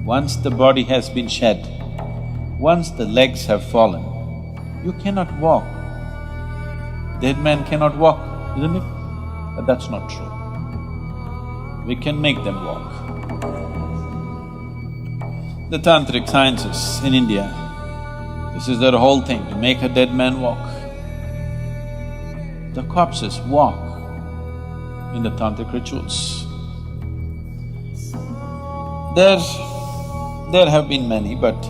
once the body has been shed, once the legs have fallen, you cannot walk. Dead man cannot walk, isn't it? But that's not true. We can make them walk. The Tantric sciences in India, this is their whole thing, to make a dead man walk. The corpses walk in the Tantric rituals. There have been many, but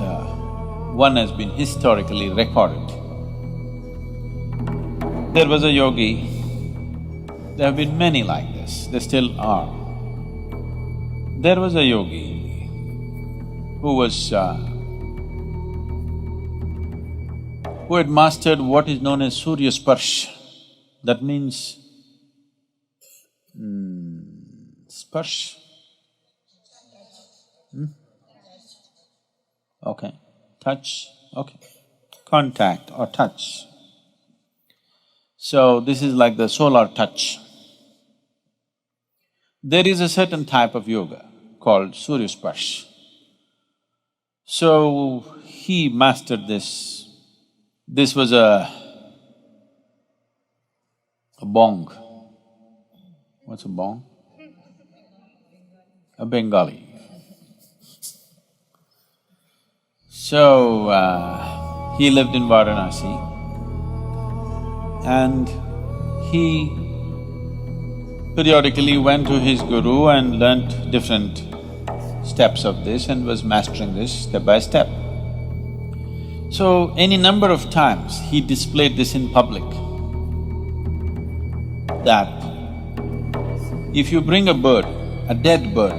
one has been historically recorded. There was a yogi, there have been many like this, there still are. There was a yogi who had mastered what is known as Surya Sparsh. That means… Sparsh? Okay. Touch, okay. Contact or touch. So, this is like the solar touch. There is a certain type of yoga called Surya Sparsh. So, he mastered this. This was a bong. What's a bong? A Bengali. So, he lived in Varanasi and he periodically went to his guru and learnt different steps of this and was mastering this step by step. So, any number of times he displayed this in public, that if you bring a bird, a dead bird,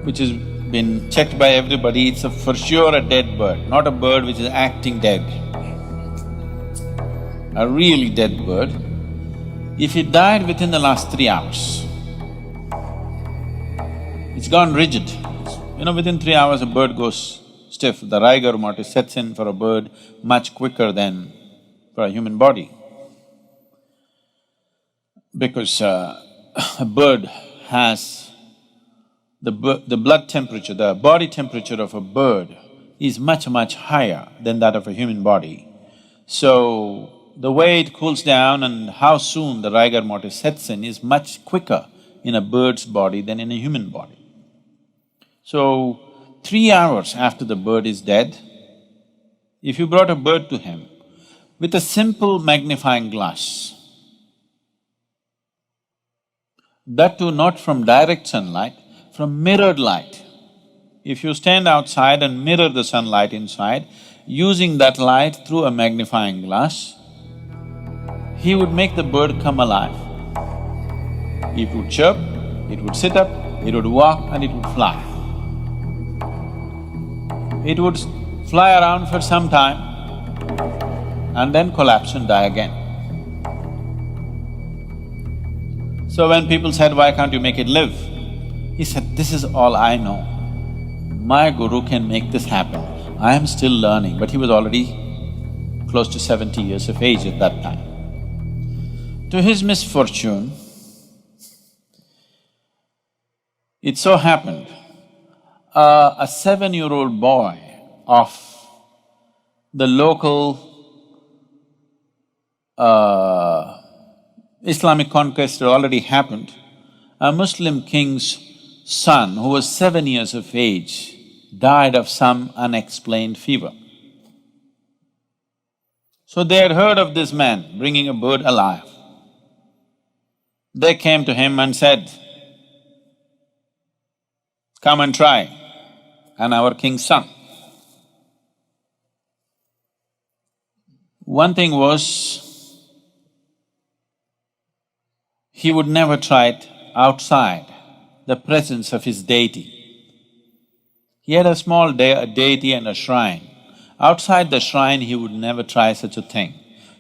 which has been checked by everybody, it's for sure a dead bird, not a bird which is acting dead. A really dead bird, if it died within the last 3 hours, it's gone rigid. You know, within 3 hours a bird goes stiff. The rigor mortis sets in for a bird much quicker than for a human body. Because a bird has… the blood temperature, the body temperature of a bird is much higher than that of a human body. So, the way it cools down and how soon the rigor mortis sets in is much quicker in a bird's body than in a human body. So, 3 hours after the bird is dead, if you brought a bird to him with a simple magnifying glass, that too not from direct sunlight, from mirrored light. If you stand outside and mirror the sunlight inside, using that light through a magnifying glass, he would make the bird come alive. It would chirp, it would sit up, it would walk and it would fly. It would fly around for some time and then collapse and die again. So when people said, why can't you make it live? He said, this is all I know. My guru can make this happen. I am still learning, but he was already close to 70 years of age at that time. To his misfortune, it so happened, a 7-year-old boy of the local Islamic conquest had already happened. A Muslim king's son, who was 7 years of age, died of some unexplained fever. So they had heard of this man bringing a bird alive. They came to him and said, come and try, and our king's son. One thing was, he would never try it outside the presence of his deity. He had a small deity and a shrine. Outside the shrine, he would never try such a thing.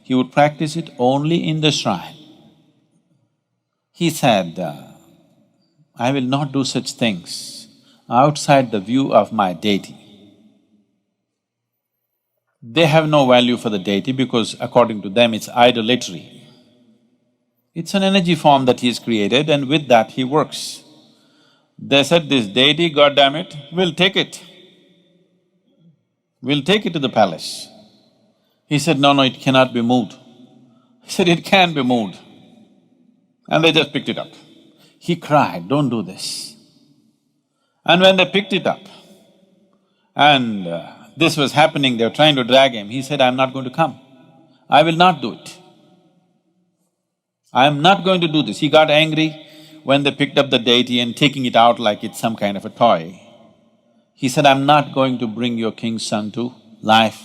He would practice it only in the shrine. He said, I will not do such things outside the view of my deity. They have no value for the deity because according to them it's idolatry. It's an energy form that he's created and with that he works. They said, this deity, God damn it, we'll take it. we'll take it to the palace. He said, no, it cannot be moved. He said, it can be moved. And they just picked it up. He cried, don't do this. And when they picked it up, and this was happening, they were trying to drag him, he said, I'm not going to come. I will not do it. I am not going to do this. He got angry when they picked up the deity and taking it out like it's some kind of a toy. He said, I'm not going to bring your king's son to life.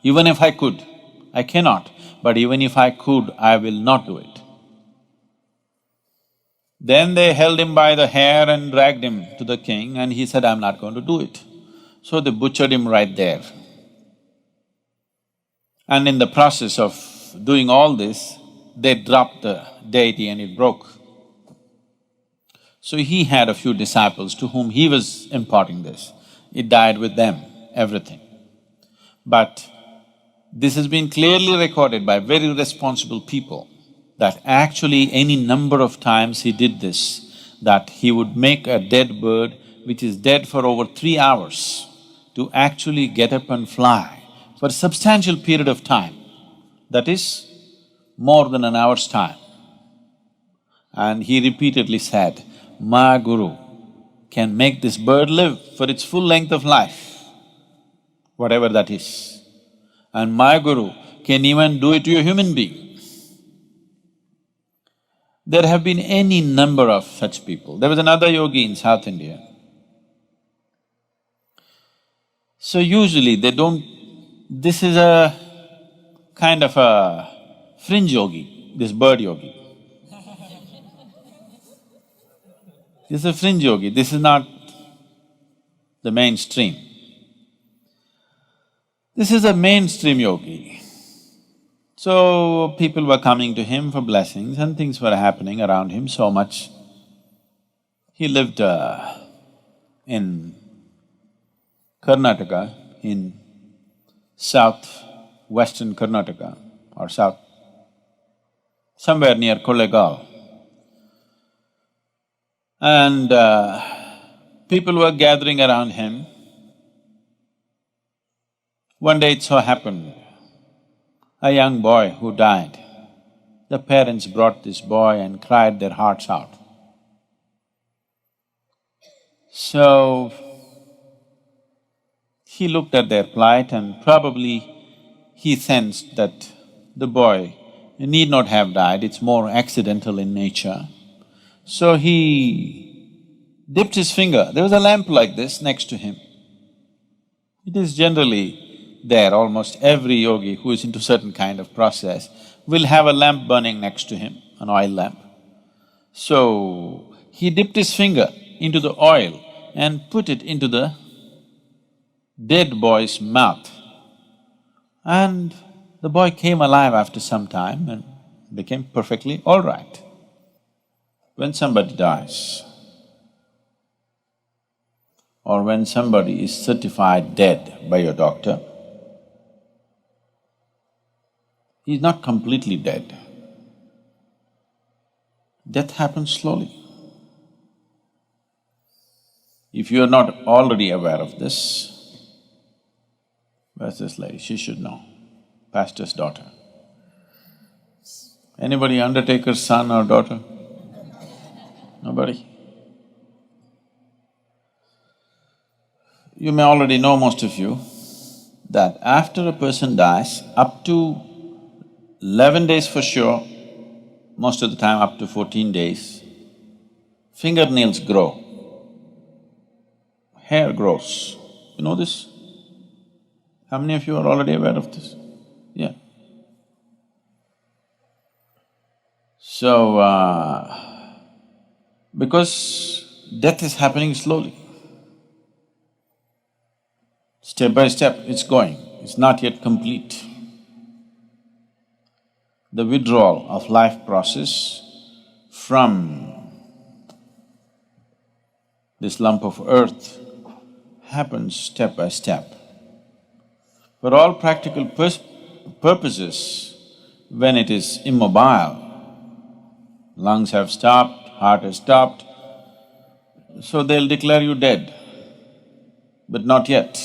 Even if I could, I cannot, but even if I could, I will not do it. Then they held him by the hair and dragged him to the king, and he said, I'm not going to do it. So they butchered him right there. And in the process of doing all this, they dropped the deity and it broke. So he had a few disciples to whom he was imparting this. It died with them, everything. But this has been clearly recorded by very responsible people that actually any number of times he did this, that he would make a dead bird which is dead for over 3 hours to actually get up and fly for a substantial period of time, that is more than an hour's time. And he repeatedly said, my guru can make this bird live for its full length of life, whatever that is. And my guru can even do it to a human being. There have been any number of such people. There was another yogi in South India. So usually they don't… This is a kind of a fringe yogi, this bird yogi. This is a fringe yogi, this is not the mainstream. This is a mainstream yogi. So people were coming to him for blessings and things were happening around him so much. He lived in Karnataka, in south-western Karnataka or south… somewhere near Kollegal. And people were gathering around him. One day it so happened, a young boy who died. The parents brought this boy and cried their hearts out. So, he looked at their plight and probably he sensed that the boy need not have died, it's more accidental in nature. So he dipped his finger, there was a lamp like this next to him. It is generally there, almost every yogi who is into certain kind of process will have a lamp burning next to him, an oil lamp. So, he dipped his finger into the oil and put it into the dead boy's mouth. And the boy came alive after some time and became perfectly all right. When somebody dies, or when somebody is certified dead by your doctor, he's not completely dead. Death happens slowly. If you are not already aware of this, where's this lady? She should know, pastor's daughter. Anybody undertaker's son or daughter? Nobody? You may already know, most of you, that after a person dies, up to 11 days for sure, most of the time up to 14 days, fingernails grow, hair grows. You know this? How many of you are already aware of this? Yeah. So, because death is happening slowly, step by step it's going, it's not yet complete. The withdrawal of life process from this lump of earth happens step by step. For all practical purposes, when it is immobile, lungs have stopped, heart has stopped, so they'll declare you dead, but not yet.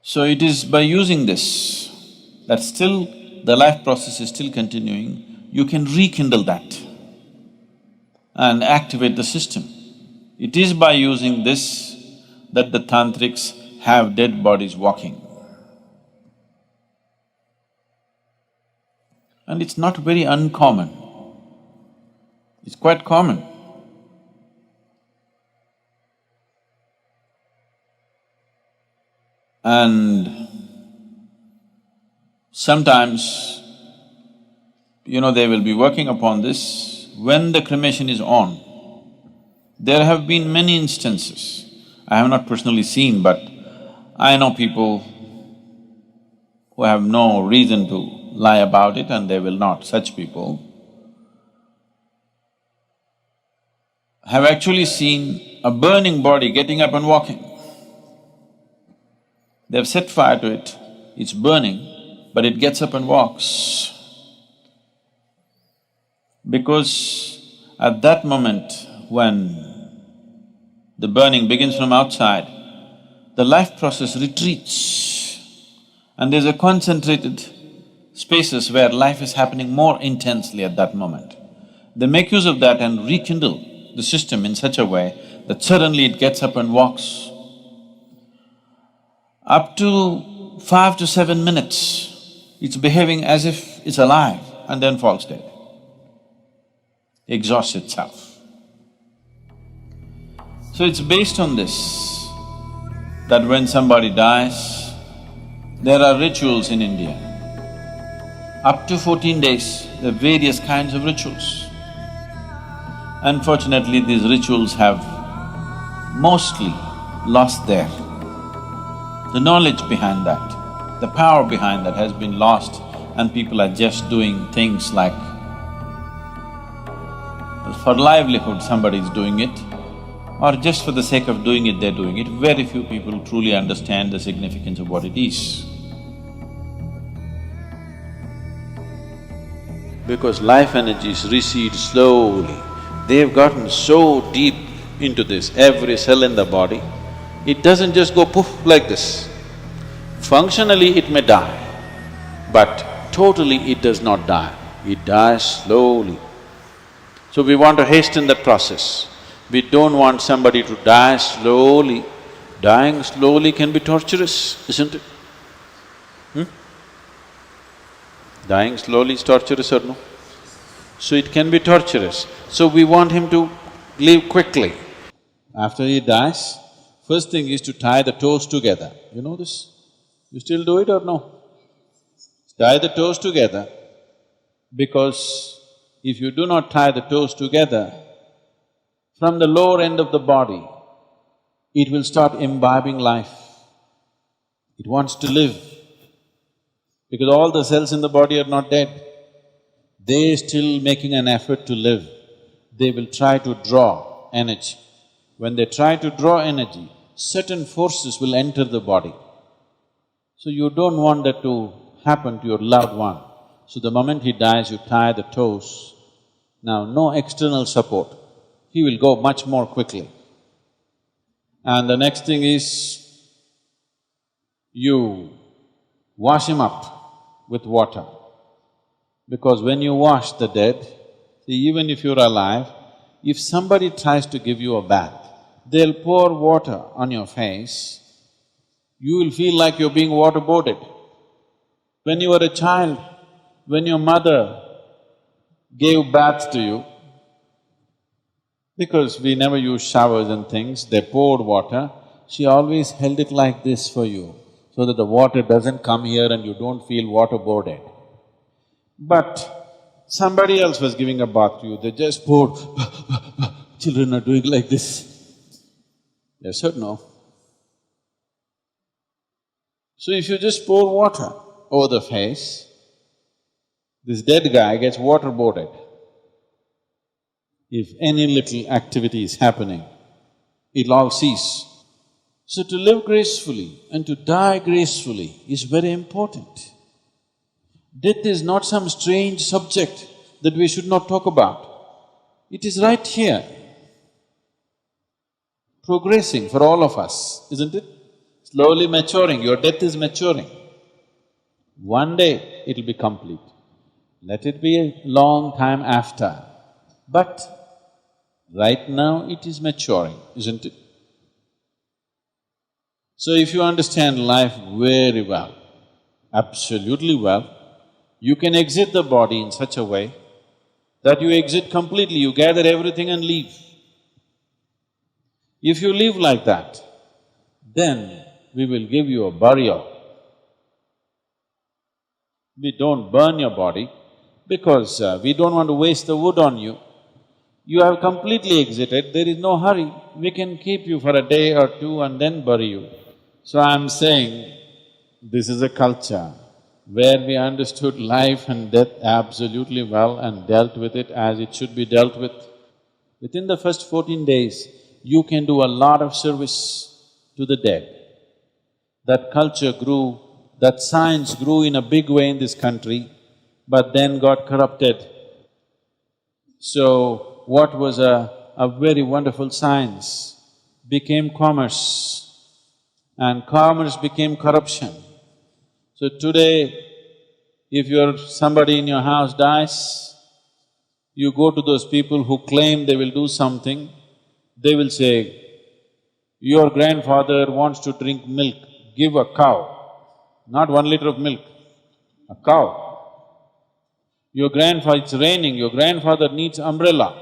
So it is by using this that still the life process is still continuing, you can rekindle that and activate the system. It is by using this that the Tantrics have dead bodies walking. And it's not very uncommon, it's quite common. And sometimes, they will be working upon this when the cremation is on. There have been many instances, I have not personally seen, but I know people who have no reason to lie about it and they will not. Such people have actually seen a burning body getting up and walking. They've set fire to it, it's burning, but it gets up and walks. Because at that moment when the burning begins from outside, the life process retreats and there's a concentrated spaces where life is happening more intensely at that moment. They make use of that and rekindle the system in such a way that suddenly it gets up and walks. Up to 5 to 7 minutes, it's behaving as if it's alive and then falls dead, exhausts itself. So it's based on this that when somebody dies, there are rituals in India. Up to 14 days, there are various kinds of rituals. Unfortunately, these rituals have mostly lost the knowledge behind that, the power behind that has been lost and people are just doing things like for livelihood somebody is doing it or just for the sake of doing it, they're doing it. Very few people truly understand the significance of what it is. Because life energies recede slowly, they've gotten so deep into this, every cell in the body, it doesn't just go poof like this. Functionally it may die, but totally it does not die, it dies slowly. So we want to hasten that process. We don't want somebody to die slowly. Dying slowly can be torturous, isn't it? Dying slowly is torturous or no? So it can be torturous. So we want him to leave quickly. After he dies, first thing is to tie the toes together. You know this? You still do it or no? Tie the toes together, because if you do not tie the toes together, from the lower end of the body, it will start imbibing life. It wants to live, because all the cells in the body are not dead. They're still making an effort to live. They will try to draw energy. When they try to draw energy, certain forces will enter the body. So you don't want that to happen to your loved one. So the moment he dies, you tie the toes. Now, no external support, he will go much more quickly. And the next thing is, you wash him up with water. Because when you wash the dead, see, even if you're alive, if somebody tries to give you a bath, they'll pour water on your face, you will feel like you're being waterboarded. When you were a child, when your mother gave baths to you, because we never used showers and things, they poured water, she always held it like this for you, so that the water doesn't come here and you don't feel waterboarded. But somebody else was giving a bath to you, they just poured children are doing like this. Yes or no? So if you just pour water over the face, this dead guy gets waterboarded. If any little activity is happening, it'll all cease. So to live gracefully and to die gracefully is very important. Death is not some strange subject that we should not talk about. It is right here, progressing for all of us, isn't it? It's slowly maturing, your death is maturing. One day it'll be complete. Let it be a long time after. But right now it is maturing, isn't it? So if you understand life very well, absolutely well, you can exit the body in such a way that you exit completely, you gather everything and leave. If you live like that, then we will give you a burial. We don't burn your body because we don't want to waste the wood on you. You have completely exited, there is no hurry. We can keep you for a day or two and then bury you. So I'm saying, this is a culture where we understood life and death absolutely well and dealt with it as it should be dealt with. Within the first 14 days, you can do a lot of service to the dead. That culture grew, that science grew in a big way in this country, but then got corrupted. So, what was a very wonderful science became commerce, and commerce became corruption. So today, if somebody in your house dies, you go to those people who claim they will do something, they will say, your grandfather wants to drink milk, give a cow, not 1 liter of milk, a cow. Your grandfather… it's raining, your grandfather needs umbrella,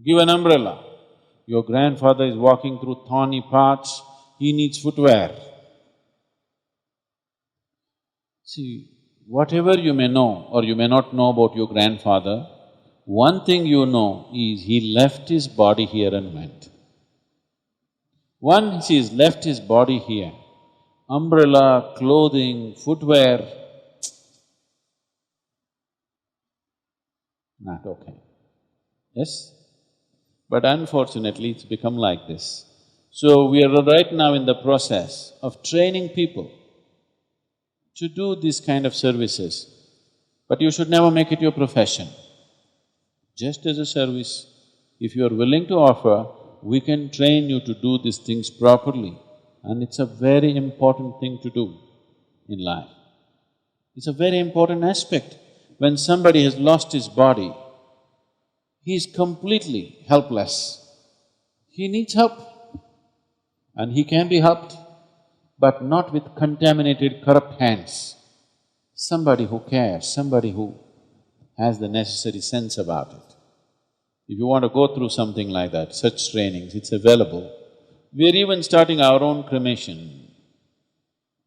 give an umbrella. Your grandfather is walking through thorny paths, he needs footwear. See, whatever you may know or you may not know about your grandfather, one thing you know is he left his body here and went. Once he's left his body here, umbrella, clothing, footwear, not okay. Yes? But unfortunately, it's become like this. So we are right now in the process of training people to do this kind of services, but you should never make it your profession. Just as a service, if you are willing to offer, we can train you to do these things properly, and it's a very important thing to do in life. It's a very important aspect. When somebody has lost his body, he is completely helpless. He needs help, and he can be helped, but not with contaminated, corrupt hands. Somebody who cares, somebody who has the necessary sense about it. If you want to go through something like that, such trainings, it's available. We're even starting our own cremation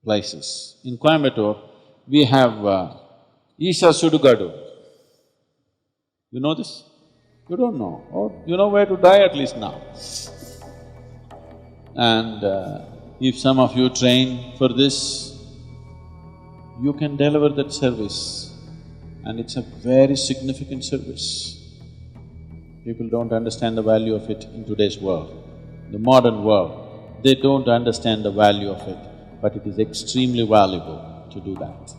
places. In Coimbatore, we have Isha Sudugadu. You know this? You don't know. Oh, you know where to die at least now. And if some of you train for this, you can deliver that service, and it's a very significant service. People don't understand the value of it in today's world. The modern world, they don't understand the value of it, but it is extremely valuable to do that.